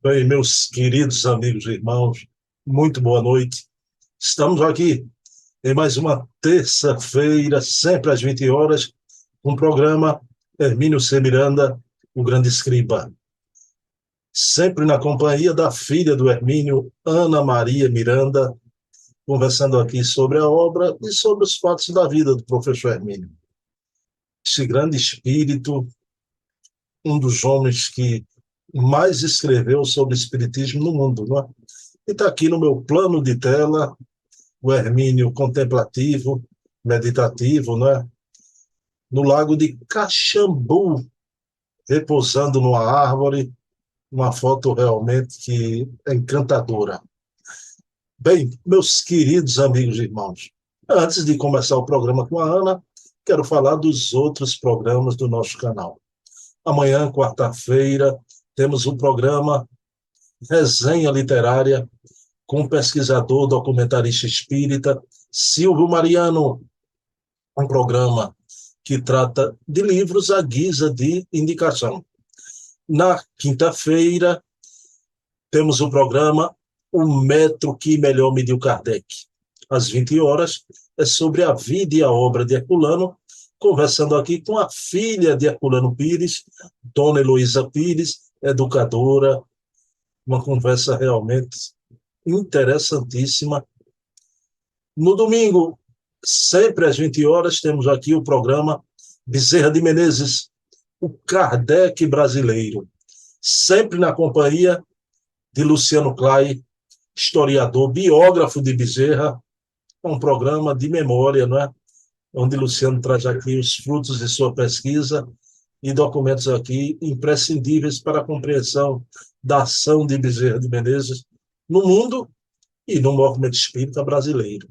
Bem, meus queridos amigos e irmãos, muito boa noite. Estamos aqui em mais uma terça-feira, sempre às 20 horas, com o programa Hermínio C. Miranda, o Grande Escriba. Sempre na companhia da filha do Hermínio, Ana Maria Miranda, conversando aqui sobre a obra e sobre os fatos da vida do professor Hermínio. Esse grande espírito, um dos homens que mais escreveu sobre espiritismo no mundo, não é? E está aqui no meu plano de tela o Hermínio contemplativo, meditativo, né? No lago de Caxambu, repousando numa árvore, uma foto realmente que é encantadora. Bem, meus queridos amigos e irmãos, antes de começar o programa com a Ana, quero falar dos outros programas do nosso canal. Amanhã, quarta-feira, temos o programa Resenha Literária com o pesquisador, documentarista espírita Silvio Mariano, um programa que trata de livros à guisa de indicação. Na quinta-feira, temos o programa O Metro que Melhor Mediu Kardec. Às 20 horas, é sobre a vida e a obra de Herculano, conversando aqui com a filha de Herculano Pires, Dona Heloísa Pires, educadora, uma conversa realmente interessantíssima. No domingo, sempre às 20 horas, temos aqui o programa Bezerra de Menezes, o Kardec brasileiro, sempre na companhia de Luciano Clay, historiador, biógrafo de Bezerra, um programa de memória, não é? Onde Luciano traz aqui os frutos de sua pesquisa e documentos aqui imprescindíveis para a compreensão da ação de Bezerra de Menezes no mundo e no movimento espírita brasileiro.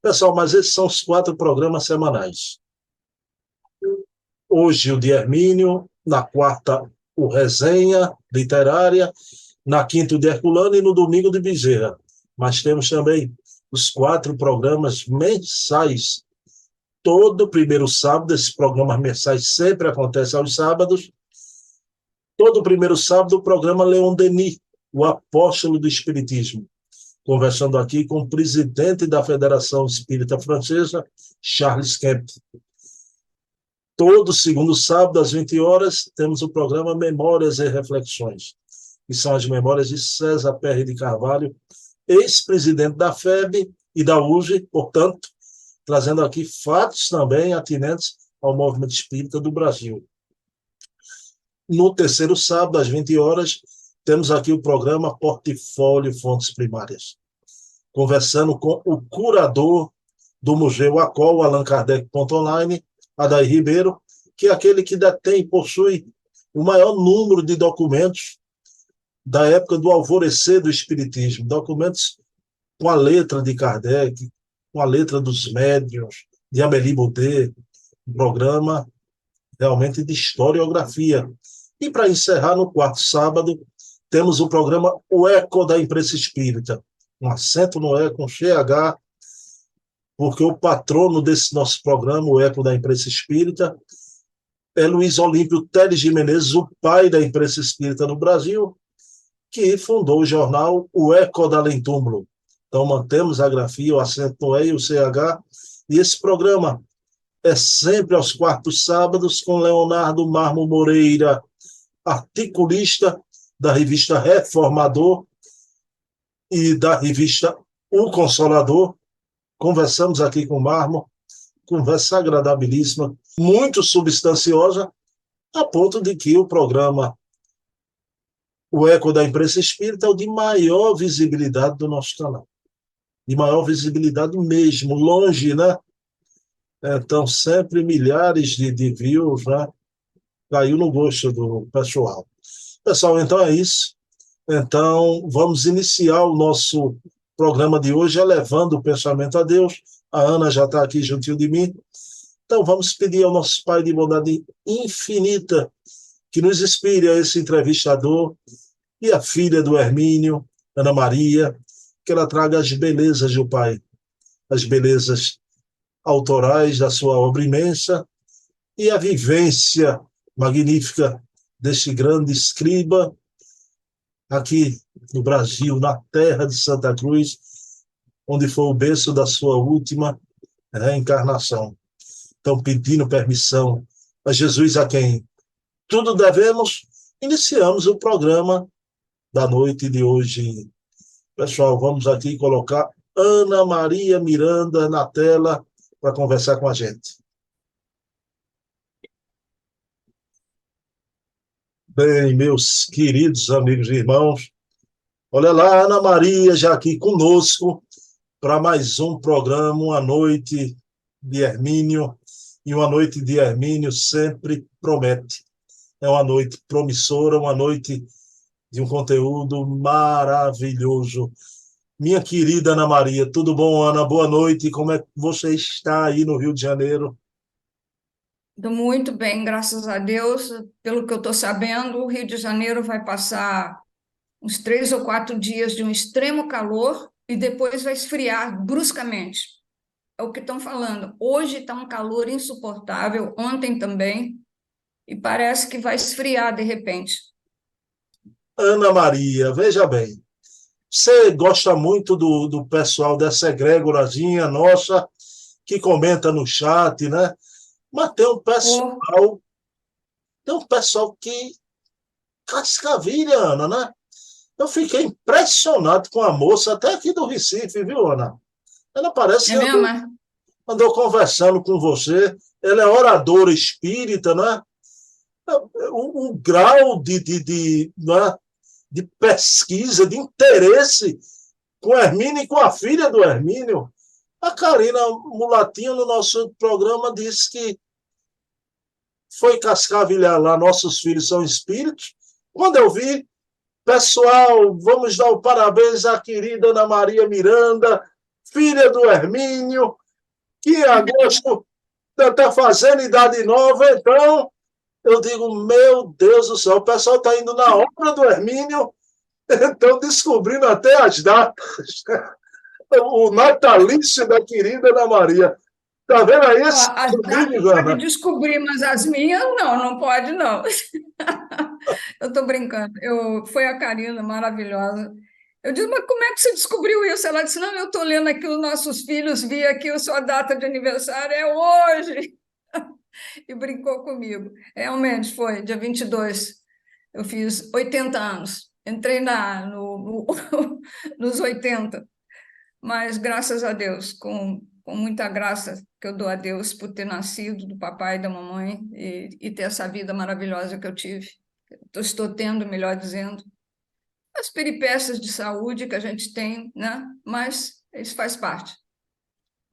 Pessoal, mas esses são os 4 programas semanais. Hoje o de Hermínio, na quarta o Resenha Literária, na quinta o de Herculano e no domingo de Bezerra. Mas temos também os 4 programas mensais. Todo primeiro sábado, esses programas mensais sempre acontecem aos sábados. Todo primeiro sábado o programa Leon Denis, o apóstolo do Espiritismo, conversando aqui com o presidente da Federação Espírita Francesa, Charles Kemp. Todo segundo sábado, às 20 horas, temos o programa Memórias e Reflexões, que são as memórias de César Perry de Carvalho, ex-presidente da FEB e da UGE, portanto, trazendo aqui fatos também atinentes ao movimento espírita do Brasil. No terceiro sábado, às 20 horas, temos aqui o programa Portfólio Fontes Primárias, conversando com o curador do Museu ACOL, Allan Kardec.online, Adair Ribeiro, que é aquele que detém e possui o maior número de documentos da época do alvorecer do Espiritismo, documentos com a letra de Kardec, com a letra dos médiuns, de Amélie Baudet, um programa realmente de historiografia. E para encerrar, no quarto sábado, temos o programa O Eco da Imprensa Espírita, um acento no E com CH, porque o patrono desse nosso programa, o Eco da Imprensa Espírita, é Luiz Olímpio Teles de Menezes, o pai da imprensa espírita no Brasil, que fundou o jornal O Eco da Além Túmulo. Então, mantemos a grafia, o acento no E e o CH, e esse programa é sempre aos quartos sábados com Leonardo Marmo Moreira, articulista da revista Reformador e da revista O Consolador. Conversamos aqui com o Marmo, conversa agradabilíssima, muito substanciosa, a ponto de que o programa O Eco da Imprensa Espírita é o de maior visibilidade do nosso canal. De maior visibilidade mesmo, longe, né? Então, sempre milhares de views, né? Caiu no gosto do pessoal. Pessoal, então é isso. Então, vamos iniciar o nosso programa de hoje elevando o pensamento a Deus. A Ana já está aqui juntinho de mim. Então, vamos pedir ao nosso Pai de bondade infinita que nos inspire a esse entrevistador e a filha do Hermínio, Ana Maria, que ela traga as belezas do Pai, as belezas autorais da sua obra imensa e a vivência magnífica deste grande escriba aqui no Brasil, na terra de Santa Cruz, onde foi o berço da sua última reencarnação. Então, pedindo permissão a Jesus, a quem tudo devemos, iniciamos o programa da noite de hoje. Pessoal, vamos aqui colocar Ana Maria Miranda na tela para conversar com a gente. Bem, meus queridos amigos e irmãos, olha lá, Ana Maria já aqui conosco para mais um programa, uma noite de Hermínio, e uma noite de Hermínio sempre promete. É uma noite promissora, uma noite de um conteúdo maravilhoso. Minha querida Ana Maria, tudo bom, Ana? Boa noite. Como é que você está aí no Rio de Janeiro? Estou muito bem, graças a Deus. Pelo que eu estou sabendo, o Rio de Janeiro vai passar uns 3 ou 4 dias de um extremo calor e depois vai esfriar bruscamente. É o que estão falando. Hoje está um calor insuportável, ontem também, e parece que vai esfriar de repente. Ana Maria, veja bem, você gosta muito do pessoal dessa egregorazinha nossa que comenta no chat, né? Mas Oh, tem um pessoal que cascavilha, Ana, né? Eu fiquei impressionado com a moça, até aqui do Recife, viu, Ana? Ela parece é que mesmo? andou conversando com você. Ela é oradora espírita, né? O grau né, de pesquisa, de interesse com o Hermínio e com a filha do Hermínio. A Karina Mulatinho, no nosso programa, disse que foi cascavilhar lá, nossos filhos são espíritos. Quando eu vi, pessoal, vamos dar o parabéns à querida Ana Maria Miranda, filha do Hermínio, que em agosto está fazendo idade nova, então eu digo, meu Deus do céu, o pessoal está indo na obra do Hermínio, estão descobrindo até as datas, o natalício da querida Ana Maria. Está vendo aí Ó, esse as datas vídeo, pode Ana? descobrir, mas as minhas não, não pode não. Eu estou brincando. Foi a Karina, maravilhosa. Eu disse, mas como é que você descobriu isso? Ela disse, não, eu estou lendo aqui os nossos filhos, vi aqui a sua data de aniversário, é hoje. E brincou comigo. Realmente foi, dia 22. Eu fiz 80 anos. Entrei nos 80. Mas graças a Deus, com muita graça que eu dou a Deus por ter nascido do papai e da mamãe e ter essa vida maravilhosa que eu tive. Estou tendo, melhor dizendo, as peripécias de saúde que a gente tem, né? Mas isso faz parte.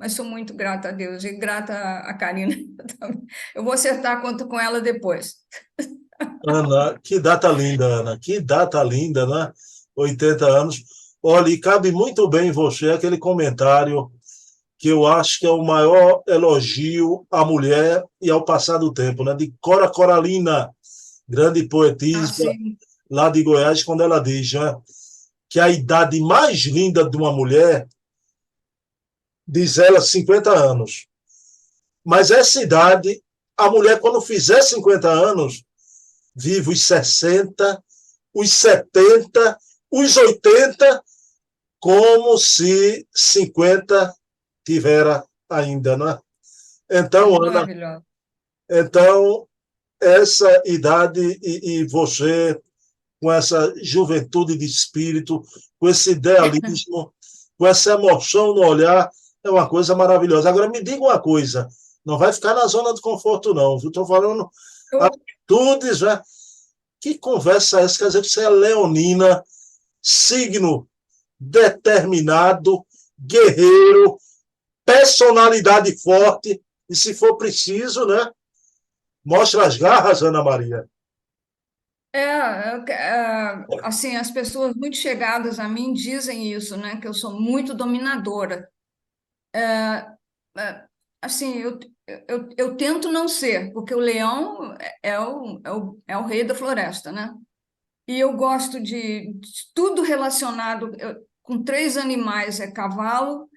Mas sou muito grata a Deus e grata a Karina também. Eu vou acertar a conta com ela depois. Ana, que data linda, Ana, que data linda, né? 80 anos. Olha, e cabe muito bem em você aquele comentário que eu acho que é o maior elogio à mulher e ao passar do tempo, né? De Cora Coralina, grande poetisa Assim, lá de Goiás, quando ela diz, né, que a idade mais linda de uma mulher, diz ela, 50 anos. Mas essa idade, a mulher, quando fizer 50 anos, vive os 60, os 70, os 80, como se 50 tivera ainda, né? é Então, Ana, maravilhosa. então essa idade e você com essa juventude de espírito, com esse idealismo, com essa emoção no olhar, é uma coisa maravilhosa. Agora, me diga uma coisa, não vai ficar na zona de conforto, não. Estou falando Eu, atitudes, né? Que conversa é essa? Quer dizer que você é leonina, signo determinado, guerreiro, personalidade forte, e se for preciso, né? Mostra as garras, Ana Maria. assim, as pessoas muito chegadas a mim dizem isso, né? Que eu sou muito dominadora. É, assim, eu tento não ser, porque o leão é o rei da floresta, né? E eu gosto de tudo relacionado com 3 animais, é cavalo,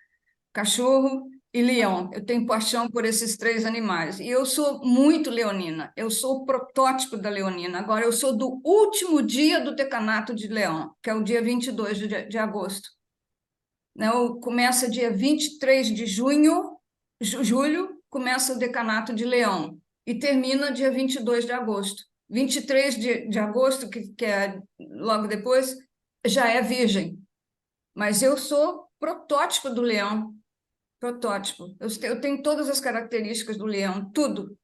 cachorro e leão. Eu tenho paixão por esses três animais. E eu sou muito leonina. Eu sou o protótipo da leonina. Agora, eu sou do último dia do decanato de leão, que é o dia 22 de agosto. Né? Começa dia 23 de julho, começa o decanato de leão. E termina dia 22 de agosto. 23 de agosto, que é logo depois, já é virgem. Mas eu sou protótipo do leão. Protótipo. Eu tenho todas as características do leão, tudo.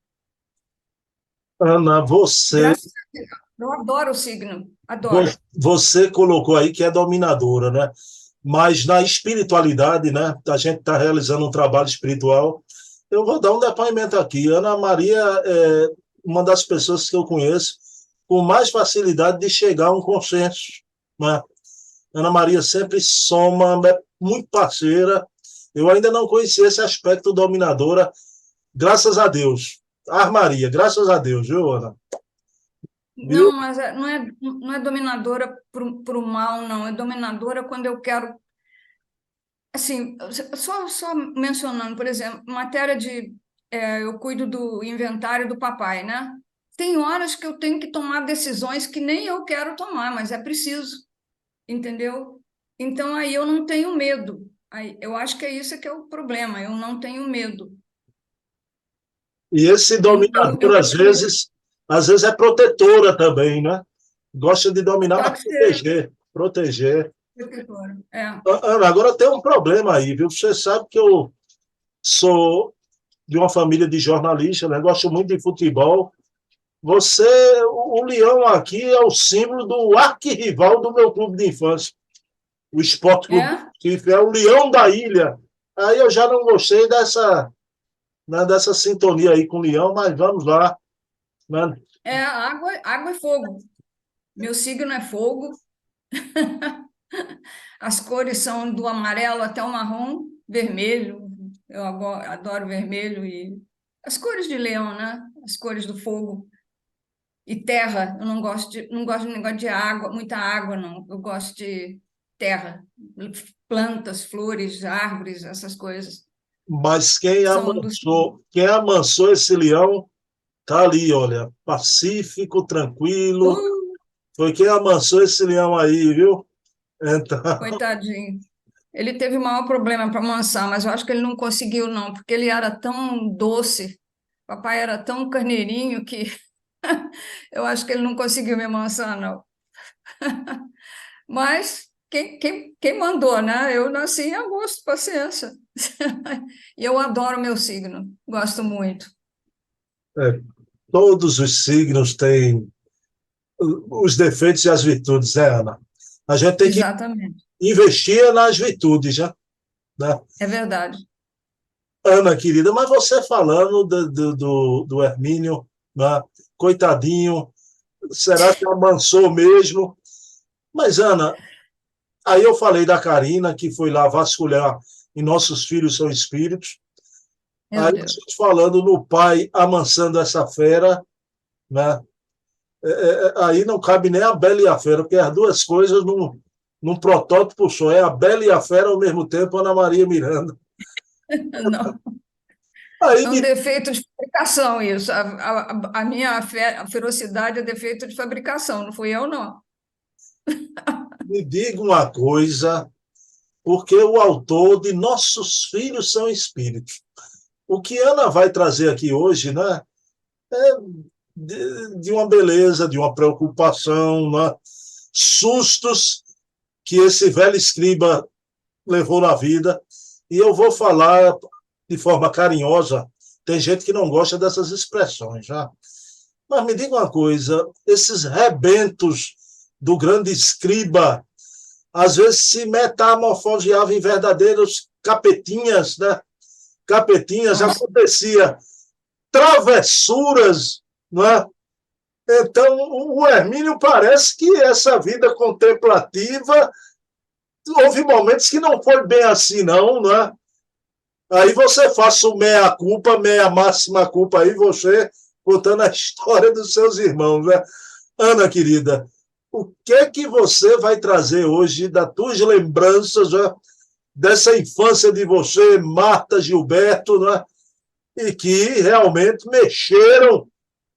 Ana, você, Graças a Deus. Eu adoro o signo, adoro. você colocou aí que é dominadora, né? Mas na espiritualidade, né? A gente está realizando um trabalho espiritual. Eu vou dar um depoimento aqui. Ana Maria é uma das pessoas que eu conheço com mais facilidade de chegar a um consenso, né? Ana Maria sempre soma, é muito parceira. Eu ainda não conhecia esse aspecto dominadora, graças a Deus. Maria, graças a Deus, viu, Ana? Não, Viu? mas não é dominadora por o mal, não. É dominadora quando eu quero. Assim, só mencionando, por exemplo, matéria de. Eu cuido do inventário do papai, né? Tem horas que eu tenho que tomar decisões que nem eu quero tomar, mas é preciso, entendeu? Então aí eu não tenho medo. Aí, eu acho que é isso que é o problema, eu não tenho medo. E esse Eu dominador, às vezes é protetora também, né? Gosta de dominar, mas pode ser proteger, proteger. protetora. É, Ana, agora tem um problema aí, viu? Você sabe que eu sou de uma família de jornalistas, né? Gosto muito de futebol. Você, o Leão aqui é o símbolo do arquirrival do meu clube de infância. O Esporte Clube do é, Recife é o Leão da Ilha. Aí eu já não gostei dessa, né, dessa sintonia aí com o Leão, mas vamos lá. Né? água e fogo. Meu signo é fogo. As cores são do amarelo até o marrom, vermelho. Eu adoro vermelho e as cores de leão, né? As cores do fogo e terra. Eu não gosto de negócio de água, muita água, não. Eu gosto de terra, plantas, flores, árvores, essas coisas. Mas São dos. quem amansou esse leão tá ali, olha, pacífico, tranquilo. Uh, Foi quem amansou esse leão aí, viu? Então, Coitadinho. Ele teve o maior problema para amansar, mas eu acho que ele não conseguiu, não, porque ele era tão doce, papai era tão carneirinho que eu acho que ele não conseguiu me amansar, não. Mas quem mandou, né? Eu nasci em agosto, paciência. E eu adoro meu signo, gosto muito. é, todos os signos têm os defeitos e as virtudes, né, Ana? A gente tem que Exatamente, investir nas virtudes, já, né? é verdade. Ana, querida, mas você falando do Hermínio, né? Coitadinho, será que amansou mesmo? Mas, Ana, aí eu falei da Karina, que foi lá vasculhar e nossos filhos são espíritos. Meu Aí Deus. vocês falando no pai amansando essa fera, né? Aí não cabe nem a Bela e a Fera, porque as duas coisas num protótipo só. É a Bela e a Fera ao mesmo tempo, Ana Maria Miranda. Não, Aí é um defeito de fabricação isso. A minha ferocidade é defeito de fabricação, não fui eu, não. me diga uma coisa, porque o autor de Nossos Filhos são Espíritos. O que Ana vai trazer aqui hoje, né? É de uma beleza, de uma preocupação, né? Sustos que esse velho escriba levou na vida. E eu vou falar de forma carinhosa. Tem gente que não gosta dessas expressões, já. Mas me diga uma coisa: esses rebentos do grande escriba às vezes se metamorfoseavam em verdadeiros capetinhas, né? Capetinhas, Nossa, acontecia travessuras, não é? Então, o Hermínio parece que essa vida contemplativa houve momentos que não foi bem assim, não é? Aí você faça o meia-culpa, meia máxima culpa aí, você contando a história dos seus irmãos, né? Ana, querida, o que é que você vai trazer hoje das tuas lembranças, né? dessa infância de você, Marta, Gilberto, né? E que realmente mexeram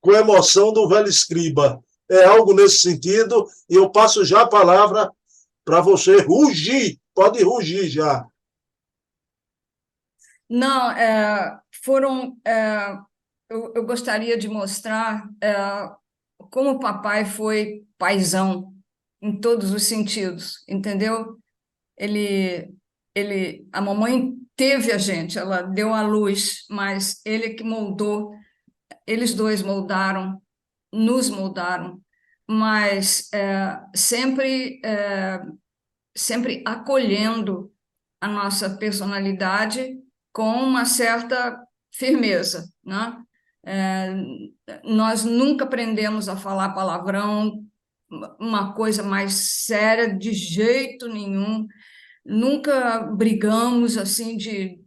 com a emoção do velho escriba. É algo nesse sentido, e eu passo já a palavra para você rugir, pode rugir já. Não, eu gostaria de mostrar como o papai foi paizão em todos os sentidos, entendeu? Ele, a mamãe teve a gente, ela deu à luz, mas ele que moldou, eles dois moldaram, nos moldaram, mas sempre acolhendo a nossa personalidade com uma certa firmeza, né? É, Nós nunca aprendemos a falar palavrão, uma coisa mais séria, de jeito nenhum. Nunca brigamos assim de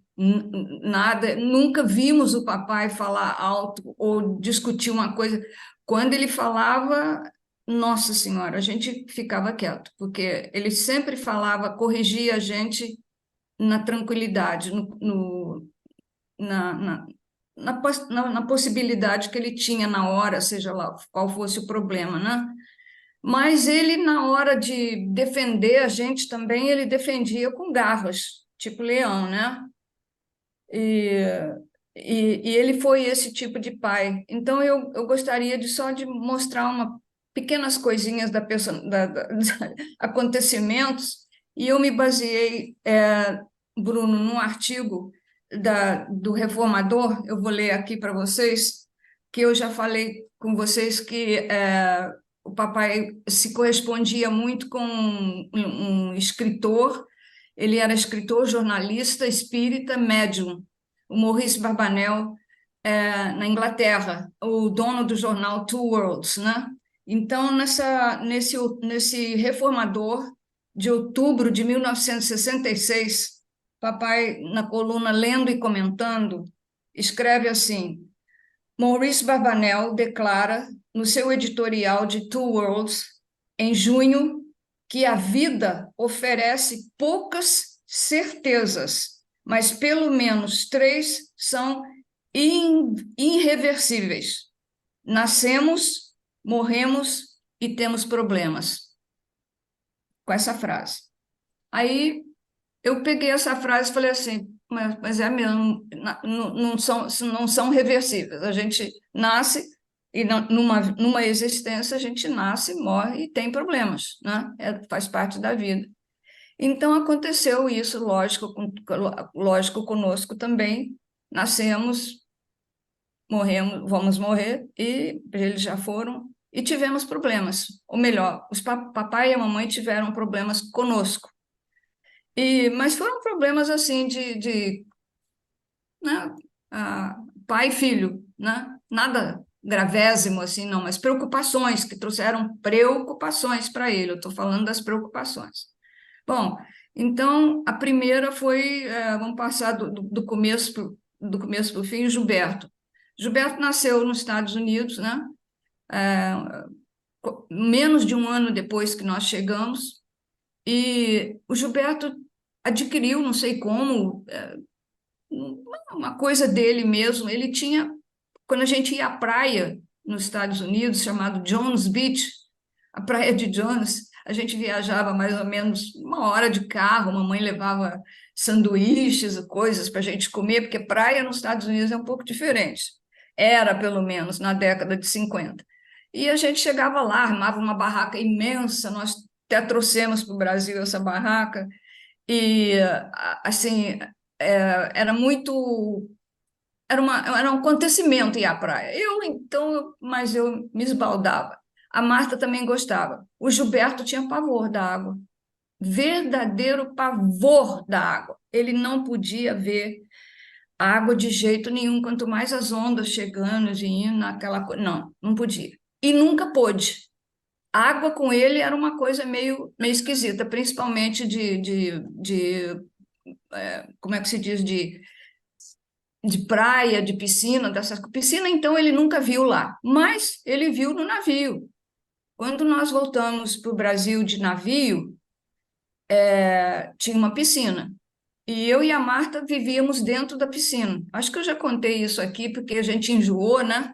nada, nunca vimos o papai falar alto ou discutir uma coisa. Quando ele falava, Nossa Senhora, a gente ficava quieto, porque ele sempre falava, corrigia a gente na tranquilidade, na, na, na possibilidade que ele tinha na hora, seja lá qual fosse o problema, né? Mas ele, na hora de defender a gente também, ele defendia com garras, tipo leão, né? E, e ele foi esse tipo de pai. Então, eu gostaria de só de mostrar pequenas coisinhas acontecimentos, e eu me baseei, Bruno, num artigo do Reformador, eu vou ler aqui para vocês, que eu já falei com vocês que o papai se correspondia muito com um escritor. Ele era escritor, jornalista, espírita, médium, o Maurice Barbanel, na Inglaterra, o dono do jornal Two Worlds, né? Então, nesse Reformador de outubro de 1966, papai, na coluna Lendo e Comentando, escreve assim: Maurice Barbanel declara no seu editorial de Two Worlds, em junho, que a vida oferece poucas certezas, mas pelo menos três são irreversíveis. Nascemos, morremos e temos problemas. Com essa frase. Aí eu peguei essa frase e falei assim, mas é mesmo, não são reversíveis. A gente nasce e numa existência a gente nasce, morre e tem problemas, né? Faz parte da vida. Então aconteceu isso, lógico conosco também. Nascemos, morremos, vamos morrer e eles já foram e tivemos problemas. Ou melhor, os papai e a mamãe tiveram problemas conosco. Mas foram problemas assim né, pai e filho, né? Nada gravésimo assim, não, mas preocupações que trouxeram preocupações para ele. Eu estou falando das preocupações. Bom, então a primeira foi, vamos passar do começo para o fim, Gilberto. Gilberto nasceu nos Estados Unidos, né? Menos de um ano depois que nós chegamos, e o Gilberto adquiriu, não sei como, uma coisa dele mesmo. Ele tinha, quando a gente ia à praia nos Estados Unidos, chamado Jones Beach, a praia de Jones, a gente viajava mais ou menos uma hora de carro, mamãe levava sanduíches, coisas para a gente comer, porque praia nos Estados Unidos é um pouco diferente. Era, pelo menos, na década de 50. E a gente chegava lá, armava uma barraca imensa, nós até trouxemos para o Brasil essa barraca, e, assim, era muito... Era um acontecimento ir à praia. Mas eu me esbaldava. A Marta também gostava. O Gilberto tinha pavor da água, verdadeiro pavor da água. Ele não podia ver água de jeito nenhum, quanto mais as ondas chegando e indo, aquela coisa. Não, não podia. E nunca pôde. Água com ele era uma coisa meio esquisita, principalmente como é que se diz, de praia, de piscina, dessas piscina, então ele nunca viu lá, mas ele viu no navio. Quando nós voltamos para o Brasil de navio, tinha uma piscina. E eu e a Marta vivíamos dentro da piscina. Acho que eu já contei isso aqui, porque a gente enjoou, né?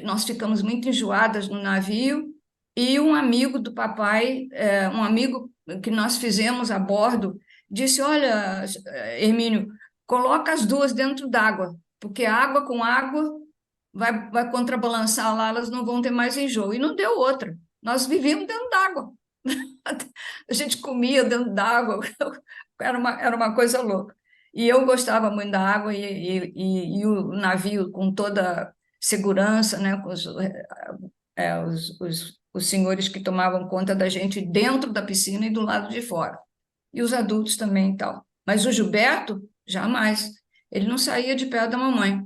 Nós ficamos muito enjoadas no navio. E um amigo do papai, um amigo que nós fizemos a bordo, disse: Olha, Hermínio, coloca as duas dentro d'água, porque água com água vai contrabalançar lá, elas não vão ter mais enjoo. E não deu outra. Nós vivíamos dentro d'água. A gente comia dentro d'água, era uma coisa louca. E eu gostava muito da água e o navio com toda segurança, né, com os senhores que tomavam conta da gente dentro da piscina e do lado de fora. E os adultos também e tal. Mas o Gilberto, jamais. Ele não saía de perto da mamãe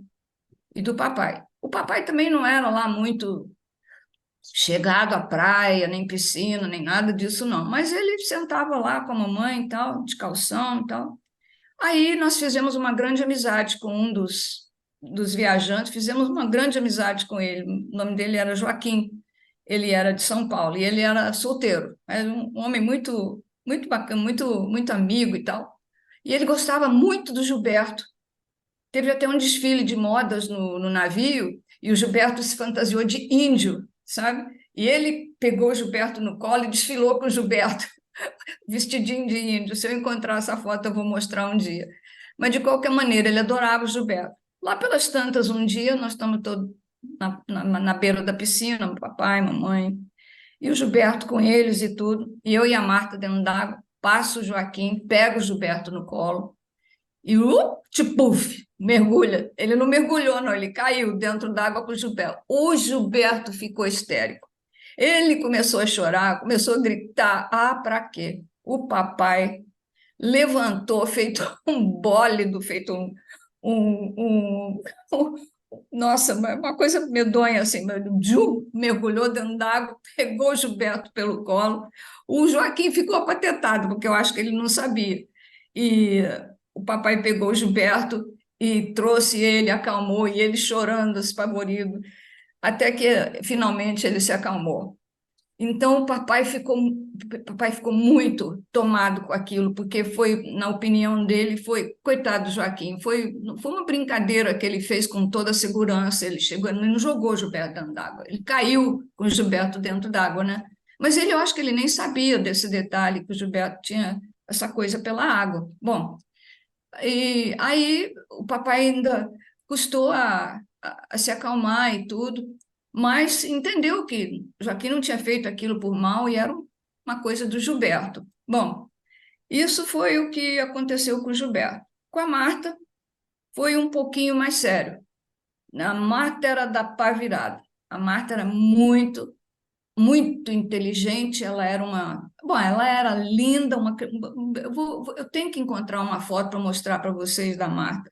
e do papai. O papai também não era lá muito chegado à praia, nem piscina, nem nada disso, não. Mas ele sentava lá com a mamãe e tal, de calção e tal. Aí nós fizemos uma grande amizade com um dos viajantes, fizemos uma grande amizade com ele. O nome dele era Joaquim, ele era de São Paulo e ele era solteiro. Era um homem muito, muito bacana, muito, muito amigo e tal. E ele gostava muito do Gilberto. Teve até um desfile de modas no navio e o Gilberto se fantasiou de índio, sabe? E ele pegou o Gilberto no colo e desfilou com o Gilberto, vestidinho de índio. Se eu encontrar essa foto, eu vou mostrar um dia. Mas, de qualquer maneira, ele adorava o Gilberto. Lá pelas tantas, um dia, nós estamos todos na beira da piscina, papai, mamãe, e o Gilberto com eles e tudo, e eu e a Marta dentro d'água, passo o Joaquim, pego o Gilberto no colo, e puf, mergulha. Ele não mergulhou, não, ele caiu dentro d'água com o Gilberto. O Gilberto ficou histérico. Ele começou a chorar, começou a gritar. Ah, para quê? O papai levantou, feito um bólido, feito um nossa, uma coisa medonha assim, mergulhou dentro d'água, pegou o Gilberto pelo colo. O Joaquim ficou apatetado, porque eu acho que ele não sabia. E o papai pegou o Gilberto e trouxe ele, acalmou, e ele chorando, espavorido, até que finalmente ele se acalmou. Então, o papai ficou muito tomado com aquilo, porque foi, na opinião dele, foi, coitado do Joaquim, foi uma brincadeira que ele fez com toda a segurança. Ele chegou, ele não jogou o Gilberto dentro d'água, ele caiu com o Gilberto dentro d'água, né? Mas eu acho que ele nem sabia desse detalhe, que o Gilberto tinha essa coisa pela água. Bom, e aí o papai ainda custou a se acalmar e tudo, mas entendeu que Joaquim não tinha feito aquilo por mal e era uma coisa do Gilberto. Bom, isso foi o que aconteceu com o Gilberto. Com a Marta, foi um pouquinho mais sério. A Marta era da pá virada. A Marta era muito, muito inteligente, ela era uma. Bom, ela era linda, eu tenho que encontrar uma foto para mostrar para vocês da Marta,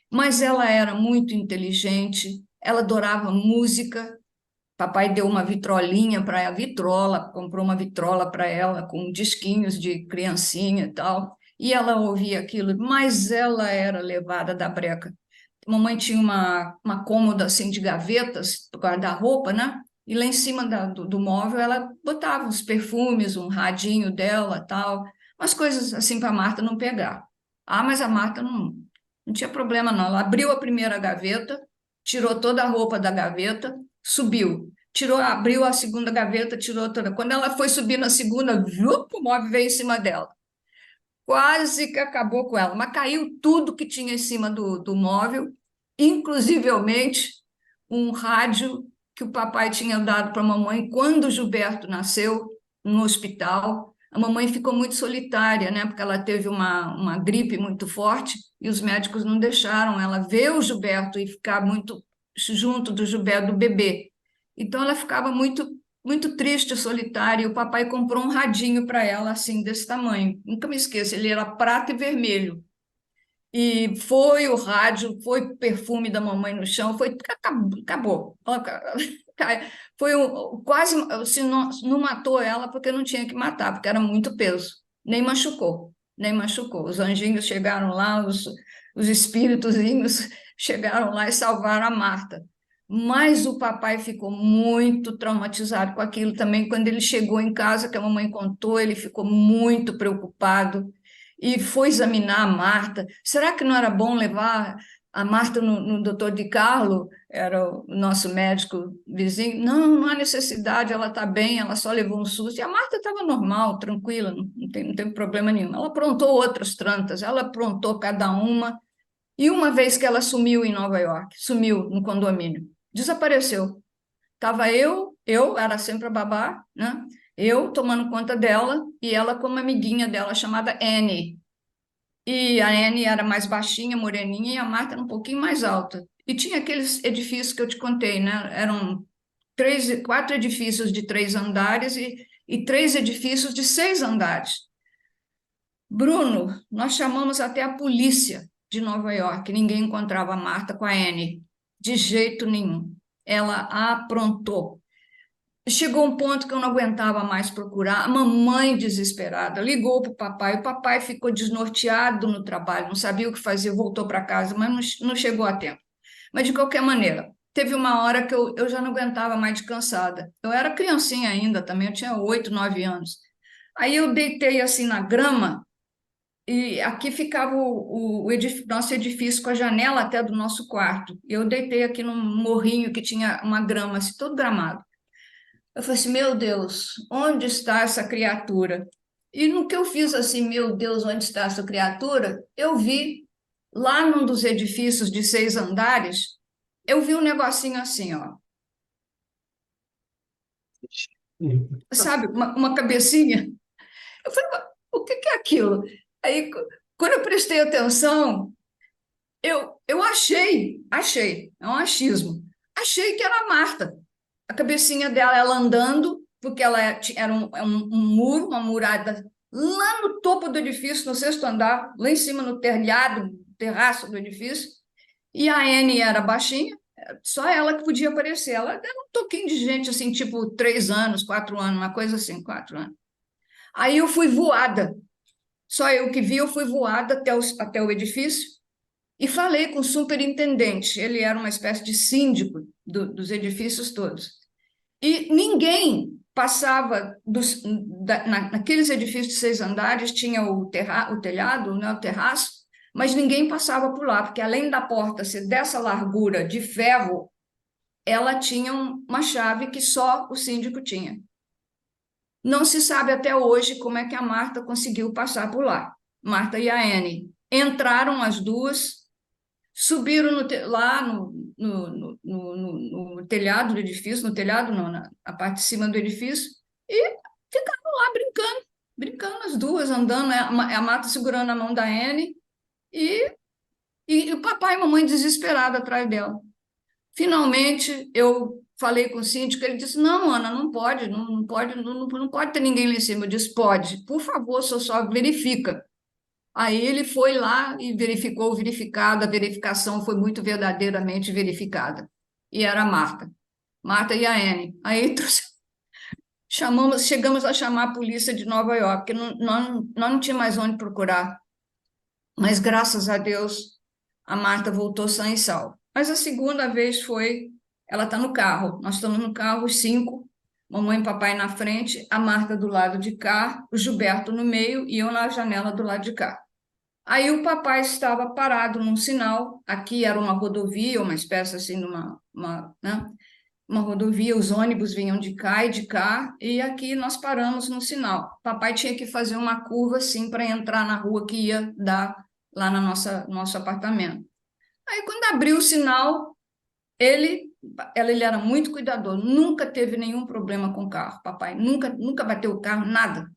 mas ela era muito inteligente, ela adorava música. Papai deu uma vitrolinha para ela, vitrola, comprou uma vitrola para ela com disquinhos de criancinha e tal, e ela ouvia aquilo, mas ela era levada da breca. Mamãe tinha uma cômoda assim de gavetas, guarda-roupa, né? E lá em cima do móvel ela botava os perfumes, um radinho dela, tal, umas coisas assim para a Marta não pegar. Ah, mas a Marta não tinha problema não. Ela abriu a primeira gaveta, tirou toda a roupa da gaveta, subiu. Abriu a segunda gaveta, tirou toda. Quando ela foi subir na segunda, o móvel veio em cima dela. Quase que acabou com ela, mas caiu tudo que tinha em cima do móvel, inclusivemente um rádio que o papai tinha dado para a mamãe quando o Gilberto nasceu no hospital. A mamãe ficou muito solitária, né? Porque ela teve uma gripe muito forte e os médicos não deixaram ela ver o Gilberto e ficar muito junto do Gilberto, do bebê. Então ela ficava muito muito triste, solitária, e o papai comprou um radinho para ela, assim, desse tamanho. Nunca me esqueço, ele era prata e vermelho. E foi o rádio, foi o perfume da mamãe no chão, acabou. Foi quase, se não matou ela, porque não tinha que matar, porque era muito peso. Nem machucou, nem machucou. Os anjinhos chegaram lá, os espíritozinhos chegaram lá e salvaram a Marta. Mas o papai ficou muito traumatizado com aquilo também. Quando ele chegou em casa, que a mamãe contou, ele ficou muito preocupado. e foi examinar a Marta. Será que não era bom levar a Marta no doutor Di Carlo? Era o nosso médico vizinho. Não, não há necessidade, ela está bem, ela só levou um susto. E a Marta estava normal, tranquila, não tem problema nenhum. Ela aprontou outras tantas, ela aprontou cada uma. E uma vez que ela sumiu em Nova York, sumiu no condomínio, desapareceu. Estava eu era sempre a babá, né? Eu tomando conta dela e ela com uma amiguinha dela chamada Annie. E a Annie era mais baixinha, moreninha, e a Marta era um pouquinho mais alta. E tinha aqueles edifícios que eu te contei, né? Eram quatro edifícios de 3 andares e 3 edifícios de 6 andares. Bruno, nós chamamos até a polícia de Nova York. Ninguém encontrava a Marta com a Anne, de jeito nenhum. Ela aprontou. Chegou um ponto que eu não aguentava mais procurar. A mamãe, desesperada, ligou para o papai. O papai ficou desnorteado no trabalho, não sabia o que fazer, voltou para casa, mas não chegou a tempo. Mas, de qualquer maneira, teve uma hora que eu já não aguentava mais de cansada. Eu era criancinha ainda também, eu tinha 8, 9 anos. Aí eu deitei assim na grama e aqui ficava nosso edifício com a janela até do nosso quarto. Eu deitei aqui num morrinho que tinha uma grama, assim, todo gramado. Eu falei assim, meu Deus, onde está essa criatura? E no que eu fiz assim, meu Deus, onde está essa criatura? Eu vi lá num dos edifícios de 6 andares, eu vi um negocinho assim, ó, sabe, uma cabecinha. Eu falei, "Mas o que que é aquilo?" Aí, quando eu prestei atenção, eu achei, é um achismo, achei que era a Marta. A cabecinha dela, ela andando, porque ela era um muro, uma murada, lá no topo do edifício, no 6º andar, lá em cima no telhado, terraço do edifício, e a Anne era baixinha, só ela que podia aparecer. Ela era um toquinho de gente, assim, tipo 3 anos, 4 anos, uma coisa assim, 4 anos. Aí eu fui voada, só eu que vi, eu fui voada até o edifício e falei com o superintendente. Ele era uma espécie de síndico dos edifícios todos. E ninguém passava naqueles edifícios de 6 andares, tinha o telhado, né, o terraço, mas ninguém passava por lá, porque além da porta ser dessa largura de ferro, ela tinha uma chave que só o síndico tinha. Não se sabe até hoje como é que a Marta conseguiu passar por lá. Marta e a Anne entraram as duas, subiram lá no telhado do edifício, no telhado não, na parte de cima do edifício, e ficaram lá brincando as duas, andando, né? A Marta segurando a mão da Anne e, e o papai e a mamãe desesperados atrás dela. Finalmente, eu falei com o síndico, ele disse, não, Ana, não pode, não pode, não pode ter ninguém lá em cima. Eu disse, pode, por favor, só verifica. Aí ele foi lá e verificou o verificado, a verificação foi muito verdadeiramente verificada. E era a Marta. Marta e a Anne. Aí chegamos a chamar a polícia de Nova York, porque nós não tínhamos mais onde procurar. Mas graças a Deus, a Marta voltou sã e salva. Mas a segunda vez ela está no carro. Nós estamos no carro, os 5, mamãe e papai na frente, a Marta do lado de cá, o Gilberto no meio e eu na janela do lado de cá. Aí o papai estava parado num sinal, aqui era uma rodovia, uma espécie assim de né? Uma rodovia, os ônibus vinham de cá, e aqui nós paramos no sinal. Papai tinha que fazer uma curva assim para entrar na rua que ia dar lá na nosso apartamento. Aí quando abriu o sinal, ele era muito cuidadoso, nunca teve nenhum problema com o carro, papai, nunca bateu o carro, nada.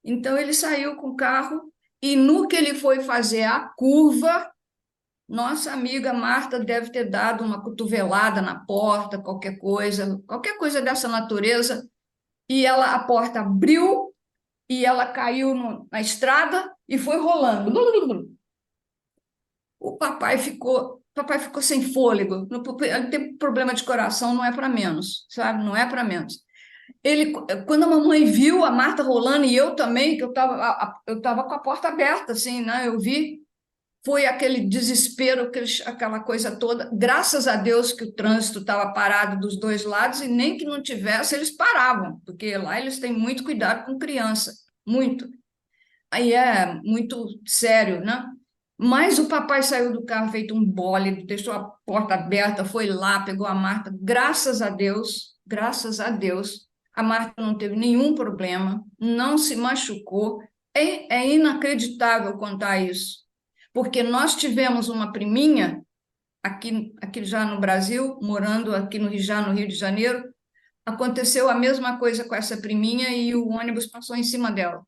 Então ele saiu com o carro e no que ele foi fazer a curva, nossa amiga Marta deve ter dado uma cotovelada na porta, qualquer coisa dessa natureza, e a porta abriu e ela caiu na estrada e foi rolando. O papai ficou sem fôlego. Ele tem problema de coração, não é para menos, sabe? Não é para menos. Quando a mamãe viu a Marta rolando e eu também, que eu estava com a porta aberta, assim, né? Eu vi, foi aquele desespero, aquela coisa toda. Graças a Deus que o trânsito estava parado dos dois lados e nem que não tivesse, eles paravam, porque lá eles têm muito cuidado com criança, muito. aí é muito sério, né? Mas o papai saiu do carro feito um bólido, deixou a porta aberta, foi lá, pegou a Marta. Graças a Deus, a Marta não teve nenhum problema, não se machucou. É inacreditável contar isso, porque nós tivemos uma priminha aqui já no Brasil, morando aqui já no Rio de Janeiro. Aconteceu a mesma coisa com essa priminha e o ônibus passou em cima dela.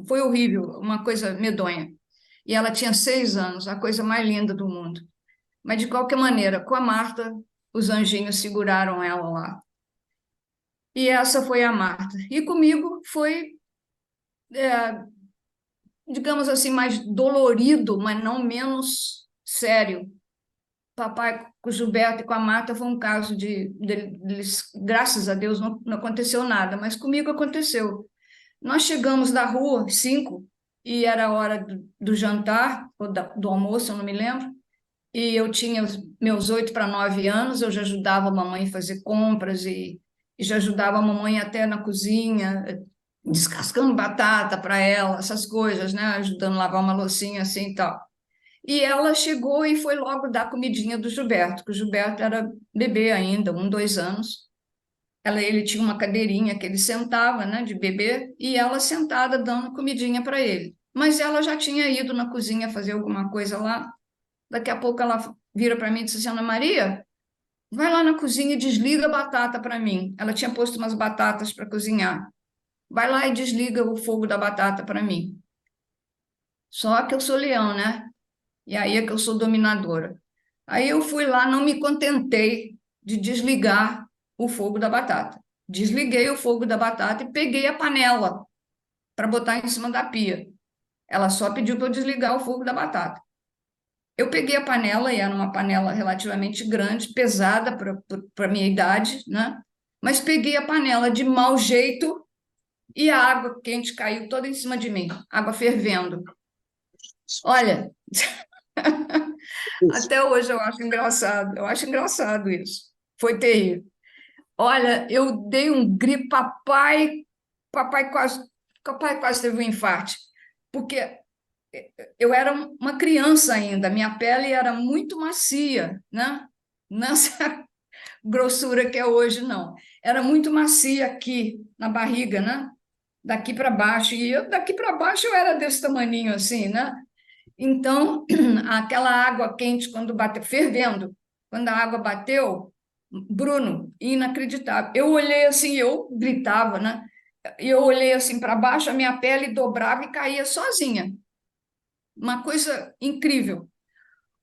Foi horrível, uma coisa medonha. E ela tinha 6 anos, a coisa mais linda do mundo. Mas, de qualquer maneira, com a Marta, os anjinhos seguraram ela lá. E essa foi a Marta. E comigo foi, digamos assim, mais dolorido, mas não menos sério. Papai com o Gilberto e com a Marta foi um caso deles, graças a Deus, não aconteceu nada, mas comigo aconteceu. Nós chegamos da rua, 5, e era a hora do jantar, ou do almoço, eu não me lembro, e eu tinha os meus 8 para 9 anos, eu já ajudava a mamãe a fazer compras e já ajudava a mamãe até na cozinha, descascando batata para ela, essas coisas, né? Ajudando a lavar uma loucinha assim e tal. E ela chegou e foi logo dar comidinha do Gilberto, que o Gilberto era bebê ainda, 2 anos. Ele tinha uma cadeirinha que ele sentava, né, de bebê, e ela sentada dando comidinha para ele. Mas ela já tinha ido na cozinha fazer alguma coisa lá. Daqui a pouco ela vira para mim e disse assim: Ana Maria, vai lá na cozinha e desliga a batata para mim. Ela tinha posto umas batatas para cozinhar. Vai lá e desliga o fogo da batata para mim. Só que eu sou leão, né? E aí é que eu sou dominadora. Aí eu fui lá, não me contentei de desligar o fogo da batata. Desliguei o fogo da batata e peguei a panela para botar em cima da pia. Ela só pediu para eu desligar o fogo da batata. Eu peguei a panela, e era uma panela relativamente grande, pesada para a minha idade, né? Mas peguei a panela de mau jeito e a água quente caiu toda em cima de mim, água fervendo. Olha, até hoje eu acho engraçado isso. Foi terrível. Olha, eu dei um grito, papai quase, papai quase teve um infarte, porque eu era uma criança ainda, minha pele era muito macia, né? Não essa grossura que é hoje, não. Era muito macia aqui na barriga, né? Daqui para baixo. E daqui para baixo eu era desse tamaninho assim, né? Então, aquela água quente, quando bateu, fervendo, quando a água bateu, Bruno, inacreditável. Eu olhei assim, eu gritava, né? Eu olhei assim para baixo, a minha pele dobrava e caía sozinha. Uma coisa incrível.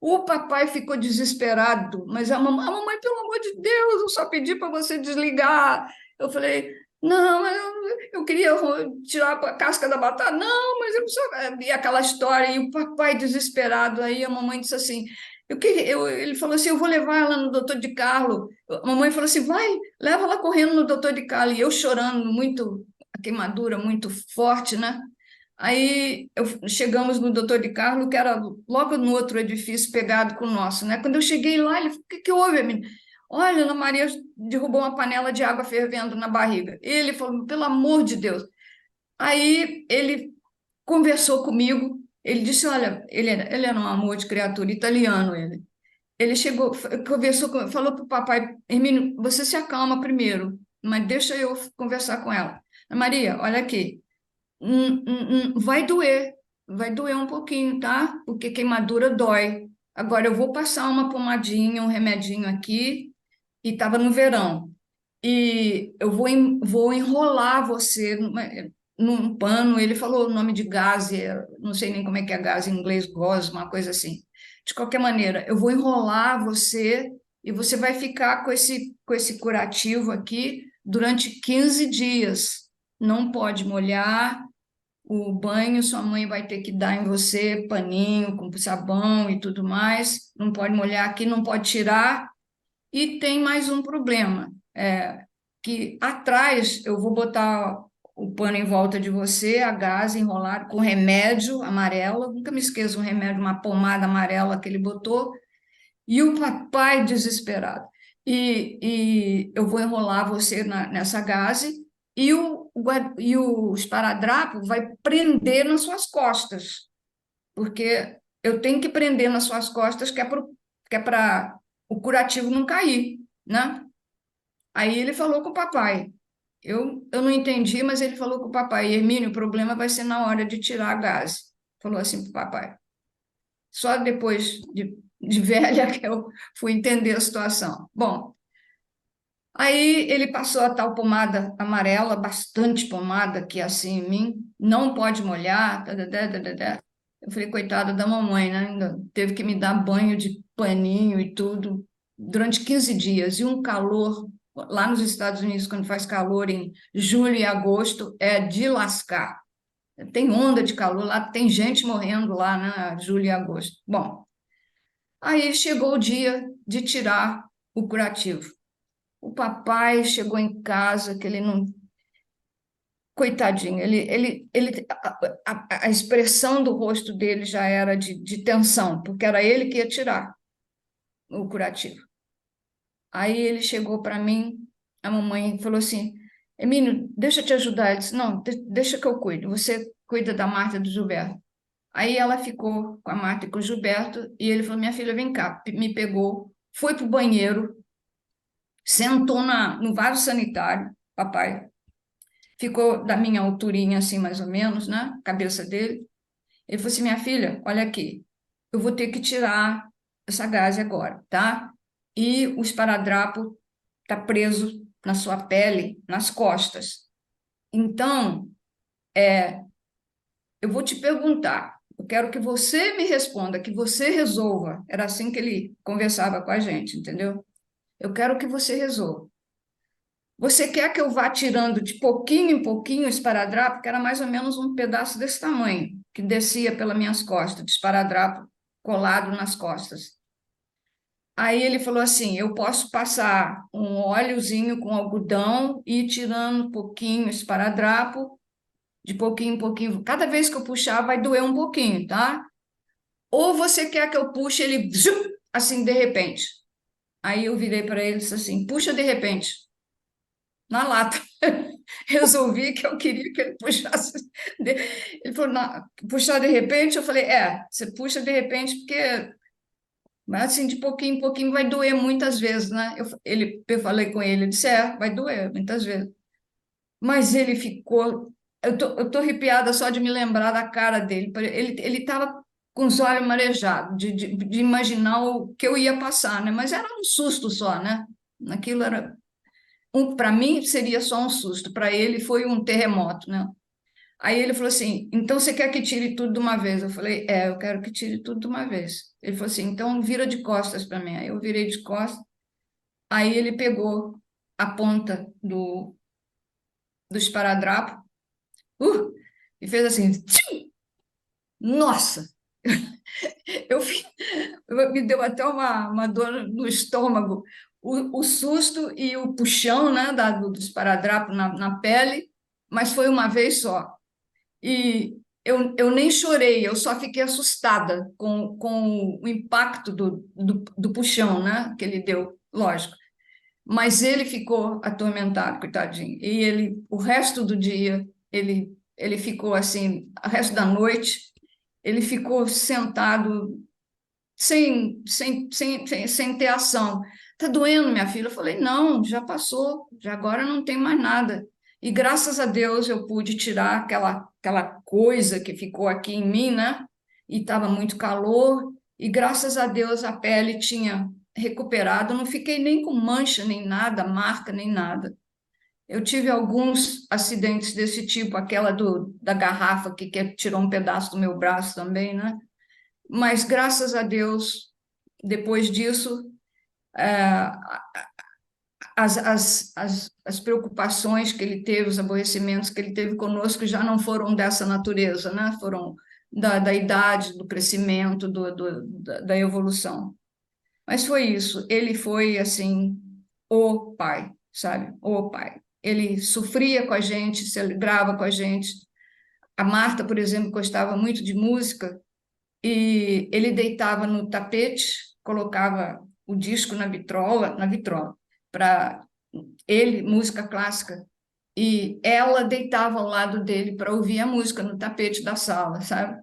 O papai ficou desesperado, mas a mamãe, pelo amor de Deus, eu só pedi para você desligar. Eu falei, não, mas eu queria tirar a casca da batata. Não, mas eu só... E aquela história, e o papai desesperado. Aí a mamãe disse assim, ele falou assim, eu vou levar ela no doutor de Carlo. A mamãe falou assim, vai, leva ela correndo no doutor de Carlo. E eu chorando, muito, a queimadura muito forte, né? Aí chegamos no doutor de Carlo, que era logo no outro edifício pegado com o nosso, né? Quando eu cheguei lá, ele falou: o que que houve, menina? Olha, Ana Maria derrubou uma panela de água fervendo na barriga. Ele falou: pelo amor de Deus. Aí ele conversou comigo, ele disse: olha, ele era um amor de criatura, italiano ele. Ele chegou, conversou, falou para o papai: Hermínio, você se acalma primeiro, mas deixa eu conversar com ela. Ana Maria, olha aqui. Vai doer um pouquinho, tá? Porque queimadura dói. Agora eu vou passar uma pomadinha, um remedinho aqui, e estava no verão. E eu vou enrolar você num pano. Ele falou o nome de gaze, não sei nem como é que é gaze em inglês, gauze, uma coisa assim. De qualquer maneira, eu vou enrolar você e você vai ficar com esse curativo aqui durante 15 dias. Não pode molhar, o banho sua mãe vai ter que dar em você, paninho com sabão e tudo mais. Não pode molhar aqui, não pode tirar. E tem mais um problema, que atrás eu vou botar o pano em volta de você, a gás enrolado com remédio amarelo. Nunca me esqueço um remédio, uma pomada amarela que ele botou. E o papai desesperado. E eu vou enrolar você nessa gaze. E e o esparadrapo vai prender nas suas costas, porque eu tenho que prender nas suas costas, que é para o curativo não cair, né? Aí ele falou com o papai. Eu não entendi, mas ele falou com o papai: Hermínio, o problema vai ser na hora de tirar a gás. Falou assim para o papai. Só depois de velha que eu fui entender a situação. Bom, aí ele passou a tal pomada amarela, bastante pomada, que é assim em mim, não pode molhar. Tadadá, tadadá. Eu falei, coitada da mamãe, né? Ainda teve que me dar banho de paninho e tudo durante 15 dias. E um calor, lá nos Estados Unidos, quando faz calor em julho e agosto, é de lascar. Tem onda de calor lá, tem gente morrendo lá, né? Julho e agosto. Bom, aí chegou o dia de tirar o curativo. O papai chegou em casa, que ele não. Coitadinho, a expressão do rosto dele já era de tensão, porque era ele que ia tirar o curativo. Aí ele chegou para mim, a mamãe falou assim: Emílio, deixa eu te ajudar. Ele disse: Não, deixa que eu cuido, você cuida da Marta e do Gilberto. Aí ela ficou com a Marta e com o Gilberto, e ele falou: Minha filha, vem cá. Me pegou, foi para o banheiro, sentou no vaso sanitário, papai. Ficou da minha alturinha, assim, mais ou menos, né? A cabeça dele. Ele falou assim: Minha filha, olha aqui, eu vou ter que tirar essa gaze agora, tá? E o esparadrapo está preso na sua pele, nas costas. Então, eu vou te perguntar, eu quero que você me responda, que você resolva. Era assim que ele conversava com a gente, entendeu? Eu quero que você resolva. Você quer que eu vá tirando de pouquinho em pouquinho o esparadrapo, que era mais ou menos um pedaço desse tamanho, que descia pelas minhas costas, de esparadrapo colado nas costas. Aí ele falou assim: eu posso passar um óleozinho com algodão e ir tirando um pouquinho esse esparadrapo, de pouquinho em pouquinho. Cada vez que eu puxar, vai doer um pouquinho, tá? Ou você quer que eu puxe ele assim de repente? Aí eu virei para ele e disse assim: puxa de repente, na lata. Resolvi que eu queria que ele puxasse. Ele falou: não, puxar de repente? Eu falei: você puxa de repente, porque. Mas assim, de pouquinho em pouquinho vai doer muitas vezes, né? Eu falei com ele, ele disse: vai doer muitas vezes. Mas ele ficou. Eu tô arrepiada só de me lembrar da cara dele. Ele estava com os olhos marejados, de imaginar o que eu ia passar, né? Mas era um susto só, né? Aquilo era. Para mim seria só um susto, para ele foi um terremoto, né? Aí ele falou assim: então você quer que tire tudo de uma vez? Eu falei: eu quero que tire tudo de uma vez. Ele falou assim: então vira de costas para mim. Aí eu virei de costas. Aí ele pegou a ponta do esparadrapo, uh, e fez assim: tchim! Nossa! Eu, fi- me deu até uma dor no estômago. O susto e o puxão, né, do esparadrapo na pele, mas foi uma vez só. E eu nem chorei, eu só fiquei assustada com o impacto do puxão, né, que ele deu, lógico. Mas ele ficou atormentado, coitadinho. E o resto do dia, ele ficou assim, o resto da noite, ele ficou sentado sem ter ação. Tá doendo, minha filha? Eu falei: não, já passou, já agora não tem mais nada. E graças a Deus eu pude tirar aquela coisa que ficou aqui em mim, né? E estava muito calor, e graças a Deus a pele tinha recuperado, não fiquei nem com mancha, nem nada, marca, nem nada. Eu tive alguns acidentes desse tipo, aquela da garrafa que tirou um pedaço do meu braço também, né? Mas graças a Deus, depois disso, as preocupações que ele teve, os aborrecimentos que ele teve conosco já não foram dessa natureza, né? Foram da idade, do crescimento, da evolução. Mas foi isso. Ele foi assim o pai, sabe? O pai. Ele sofria com a gente, celebrava com a gente. A Marta, por exemplo, gostava muito de música e ele deitava no tapete, colocava o disco na vitrola, para ele, música clássica, e ela deitava ao lado dele para ouvir a música no tapete da sala, sabe?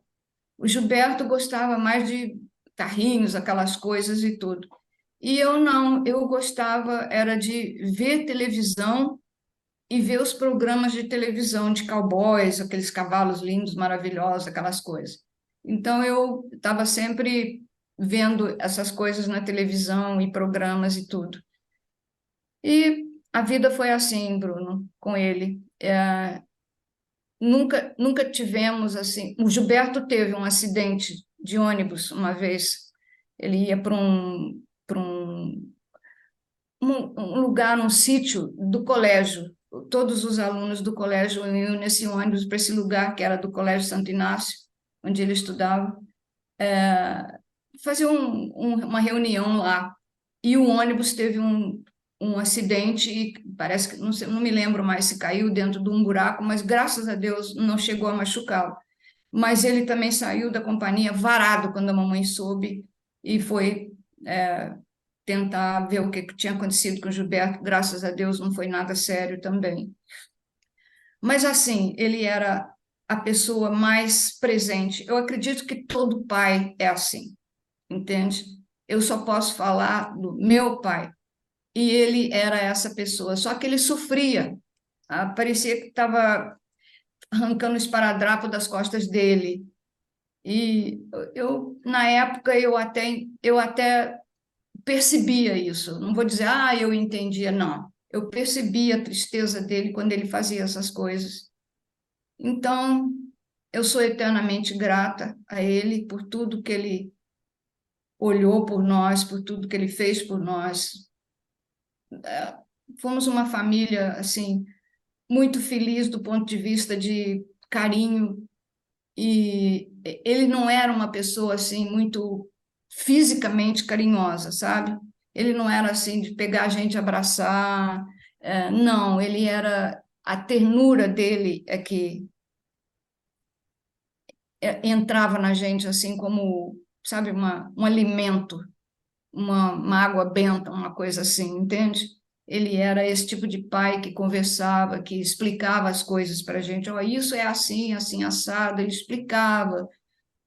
O Gilberto gostava mais de carrinhos, aquelas coisas e tudo. E eu não, eu gostava era de ver televisão e ver os programas de televisão de cowboys, aqueles cavalos lindos, maravilhosos, aquelas coisas. Então eu estava sempre vendo essas coisas na televisão e programas e tudo. E a vida foi assim, Bruno, com ele. Nunca tivemos assim. O Gilberto teve um acidente de ônibus uma vez. Ele ia para um lugar, um sítio do colégio. Todos os alunos do colégio iam nesse ônibus para esse lugar que era do Colégio Santo Inácio, onde ele estudava, fazer uma reunião lá. E o ônibus teve um acidente e parece que, não sei, não me lembro mais se caiu dentro de um buraco, mas graças a Deus não chegou a machucá-lo. Mas ele também saiu da companhia varado quando a mamãe soube e foi tentar ver o que tinha acontecido com o Gilberto. Graças a Deus não foi nada sério também. Mas assim, ele era a pessoa mais presente. Eu acredito que todo pai é assim, entende? Eu só posso falar do meu pai. E ele era essa pessoa, só que ele sofria. Parecia que estava arrancando o esparadrapo das costas dele. E na época, eu até percebia isso. Não vou dizer, eu entendia, não. Eu percebia a tristeza dele quando ele fazia essas coisas. Então, eu sou eternamente grata a ele por tudo que ele olhou por nós, por tudo que ele fez por nós. Fomos uma família, assim, muito feliz do ponto de vista de carinho, e ele não era uma pessoa assim muito fisicamente carinhosa, sabe? Ele não era assim de pegar a gente e abraçar, não, ele era a ternura dele é que entrava na gente assim como, sabe, um alimento, uma água benta, uma coisa assim, entende? Ele era esse tipo de pai que conversava, que explicava as coisas para a gente. Oh, isso é assim, assim, assado. Ele explicava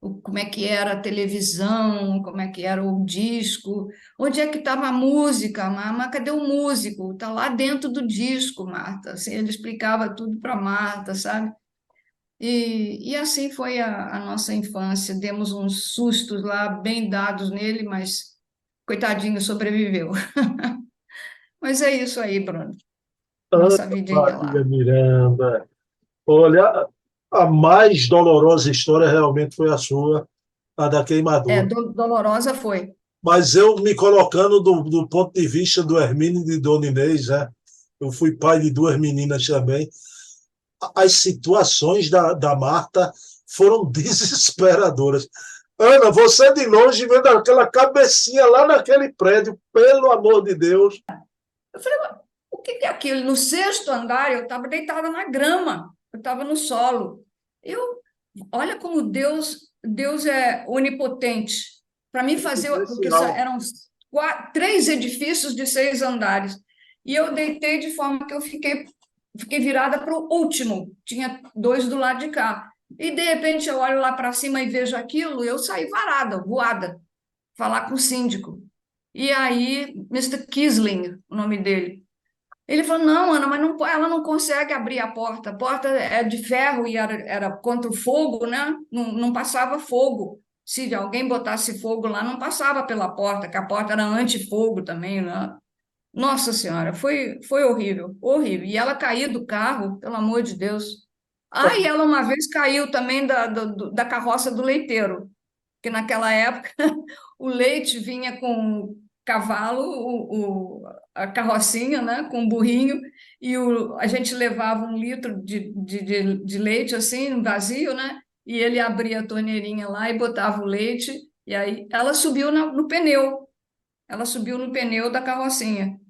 como é que era a televisão, como é que era o disco, onde é que estava a música, mas cadê o músico? Está lá dentro do disco, Marta. Assim, ele explicava tudo para Marta, sabe? E assim foi a nossa infância. Demos uns sustos lá, bem dados nele, mas coitadinho, sobreviveu. Mas é isso aí, Bruno. Ana Nossa vidinha Maria lá. Miranda. Olha, a mais dolorosa história realmente foi a sua, a da queimadura. Dolorosa foi. Mas eu me colocando do ponto de vista do Hermínio e de Dona Inês, né? Eu fui pai de duas meninas também. As situações da Marta foram desesperadoras. Ana, você de longe vendo aquela cabecinha lá naquele prédio, pelo amor de Deus. Eu falei, o que é aquilo? No sexto andar, eu estava deitada na grama, eu estava no solo. Olha como Deus é onipotente. Para mim fazer, porque Especial. eram três edifícios de 6 andares. E eu deitei de forma que eu fiquei virada para o último. Tinha dois do lado de cá. E, de repente, eu olho lá para cima e vejo aquilo, eu saí varada, voada, falar com o síndico. E aí, Mr. Kisling, o nome dele, ele falou: não, Ana, mas não, ela não consegue abrir a porta é de ferro e era contra o fogo, né? Não passava fogo. Se alguém botasse fogo lá, não passava pela porta, que a porta era antifogo também, né? Nossa Senhora, foi horrível, horrível. E ela caiu do carro, pelo amor de Deus. E ela uma vez caiu também da carroça do leiteiro, que naquela época o leite vinha com o cavalo, a carrocinha, né, com o burrinho, e a gente levava 1 litro de leite, assim, vazio, né, e ele abria a torneirinha lá e botava o leite, e aí ela subiu no pneu, ela subiu no pneu da carrocinha.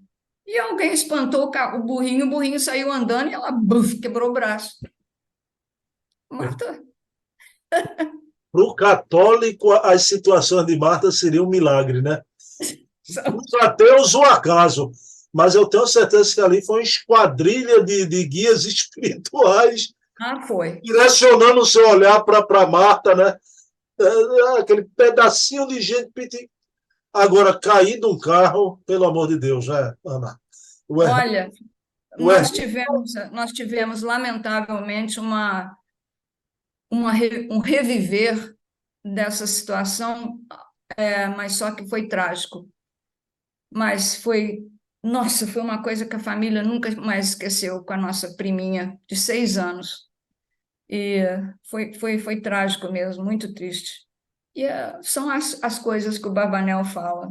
E alguém espantou o burrinho saiu andando e ela buf, quebrou o braço. Marta, Para o católico, as situações de Marta seriam um milagre, né? Para os ateus, um acaso. mas eu tenho certeza que ali foi uma esquadrilha de guias espirituais Foi. direcionando o seu olhar para Marta, né? Aquele pedacinho de gente. Agora, cair de um carro, pelo amor de Deus, né, Ana? Olha, O Hermínio, nós tivemos lamentavelmente um reviver dessa situação, mas só que foi trágico. Mas nossa, foi uma coisa que a família nunca mais esqueceu com a nossa priminha de 6 anos. E foi trágico mesmo, muito triste. E são as coisas que o Barbanel fala.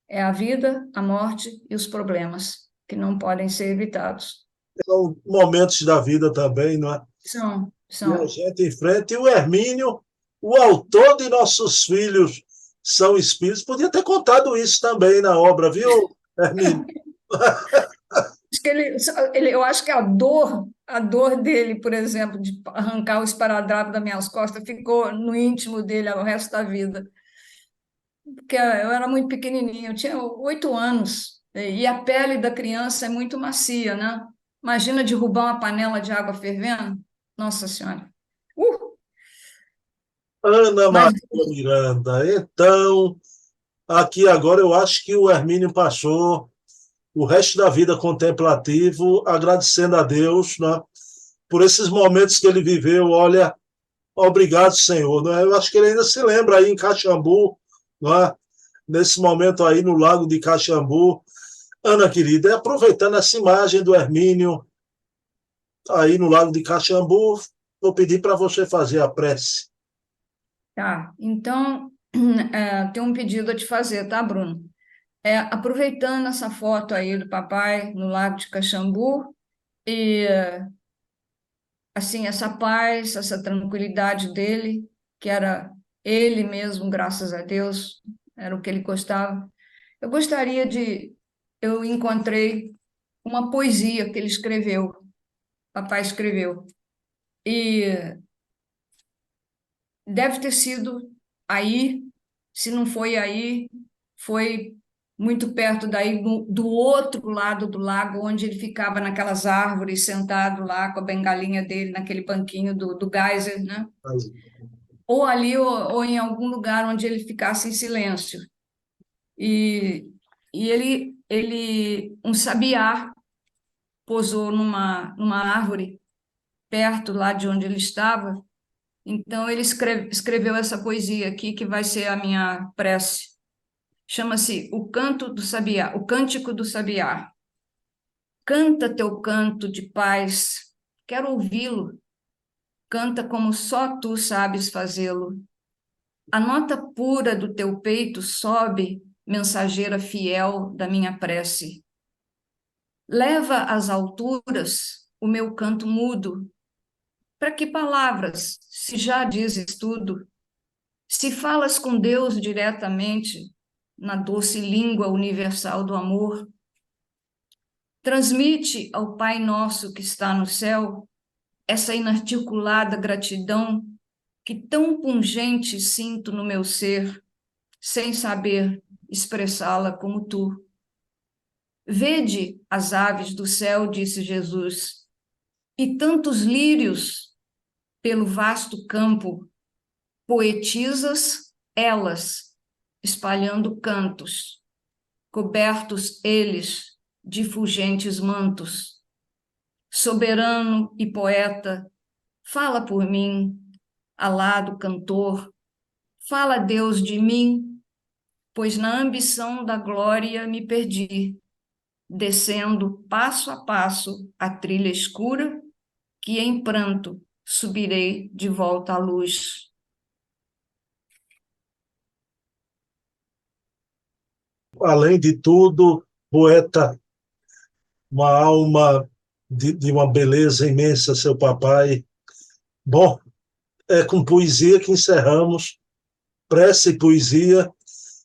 É a vida, a morte e os problemas que não podem ser evitados. são momentos da vida também, não é? São, E a são. gente enfrenta. E o Hermínio, o autor de Nossos Filhos São Espíritos, podia ter contado isso também na obra, viu, Hermínio? Acho que eu acho que a dor dele, por exemplo, de arrancar o esparadrapo das minhas costas, ficou no íntimo dele o resto da vida. Porque eu era muito pequenininha, eu tinha 8 anos, e a pele da criança é muito macia, né? Imagina derrubar uma panela de água fervendo. Nossa Senhora. Uh, Ana mas Maria Miranda. Então, aqui agora eu acho que o Hermínio passou o resto da vida contemplativo, agradecendo a Deus, né, por esses momentos que ele viveu. Olha, obrigado, Senhor. Né? Eu acho que ele ainda se lembra aí em Caxambu, né, nesse momento aí no Lago de Caxambu. Ana querida, e aproveitando essa imagem do Hermínio aí no Lago de Caxambu, vou pedir para você fazer a prece. tá, então tem um pedido a te fazer, tá, Bruno? Aproveitando essa foto aí do papai no Lago de Caxambu e assim essa paz, essa tranquilidade dele, que era ele mesmo, graças a Deus, era o que ele gostava. Eu encontrei uma poesia que ele escreveu, papai escreveu, e deve ter sido aí, se não foi aí, foi muito perto daí, do outro lado do lago, onde ele ficava naquelas árvores, sentado lá com a bengalinha dele, naquele banquinho do geyser, né? Ou ali, ou em algum lugar onde ele ficasse em silêncio. E, um sabiá pousou numa árvore perto lá de onde ele estava. Então, ele escreveu essa poesia aqui, que vai ser a minha prece. Chama-se O Canto do Sabiá, O Cântico do Sabiá. Canta teu canto de paz, quero ouvi-lo. Canta como só tu sabes fazê-lo. A nota pura do teu peito sobe, mensageira fiel da minha prece. Leva às alturas o meu canto mudo. Para que palavras, se já dizes tudo? Se falas com Deus diretamente, na doce língua universal do amor, transmite ao Pai nosso que está no céu essa inarticulada gratidão que tão pungente sinto no meu ser, sem saber expressá-la como tu. Vede as aves do céu, disse Jesus, e tantos lírios pelo vasto campo, poetisas elas, espalhando cantos, cobertos eles de fulgentes mantos. Soberano e poeta, fala por mim, alado cantor, fala Deus de mim, pois na ambição da glória me perdi, descendo passo a passo a trilha escura, que em pranto subirei de volta à luz. Além de tudo, poeta, uma alma de uma beleza imensa, seu papai. Bom, é com poesia que encerramos, prece e poesia,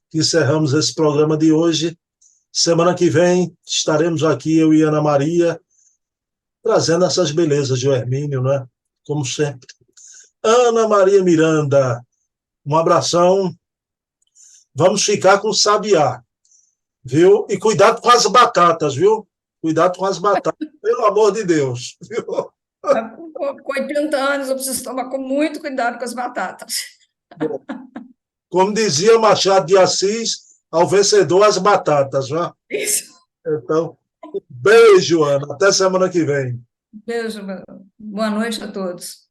que encerramos esse programa de hoje. Semana que vem estaremos aqui, eu e Ana Maria, trazendo essas belezas de Hermínio, né? Como sempre. Ana Maria Miranda, um abração. Vamos ficar com o Sabiá. Viu? E cuidado com as batatas, viu? Cuidado com as batatas, pelo amor de Deus. Viu? Com 80 anos, eu preciso tomar com muito cuidado com as batatas. Bom, como dizia Machado de Assis, ao vencedor as batatas, né? Isso. Então, beijo, Ana. Até semana que vem. Beijo. Boa noite a todos.